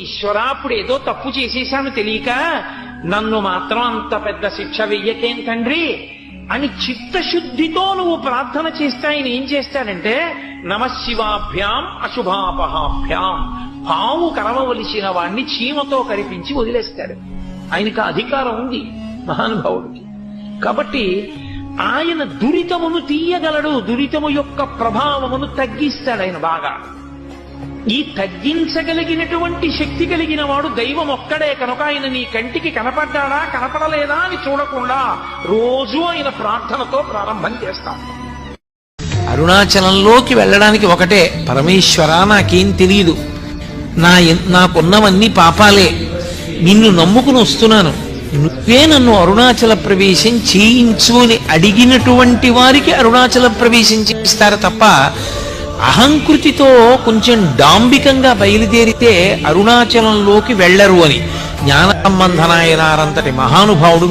ఈశ్వరా, అప్పుడు ఏదో తప్పు చేసేశాను తెలియక, నన్ను మాత్రం అంత పెద్ద శిక్ష వెయ్యకేం తండ్రి అని చిత్తశుద్ధితో నువ్వు ప్రార్థన చేస్తే ఆయన ఏం చేస్తాడంటే, నమశివాభ్యాం అశుభాపహాభ్యాం, పాము కరవవలసిన వాణ్ణి చీమతో కరిపించి వదిలేస్తాడు. ఆయనకు అధికారం ఉంది మహానుభావుడికి. కాబట్టి ఆయన దురితమును తీయగలడు, దురితము యొక్క ప్రభావమును తగ్గిస్తాడు ఆయన బాగా. ఈ తగ్గించగలిగినటువంటి శక్తి కలిగిన వాడు దైవం ఒక్కడే కనుక ఆయన నీ కంటికి కనపడ్డాడా కనపడలేదా అని చూడకుండా రోజు ఆయన ప్రార్థనతో ప్రారంభం చేస్తాం. అరుణాచలంలోకి వెళ్ళడానికి ఒకటే, పరమేశ్వర నాకేం తెలియదు, నాకున్నవన్నీ పాపాలే, నిన్ను నమ్ముకుని వస్తున్నాను, నువ్వే నన్ను అరుణాచల ప్రవేశం చేయించు అని అడిగినటువంటి వారికి అరుణాచల ప్రవేశం చేస్తారు తప్ప, అహంకృతితో కొంచెం డాంబికంగా బయలుదేరితే అరుణాచలంలోకి వెళ్ళరు అని జ్ఞాన సంబంధనాయనారంతటి మహానుభావుడు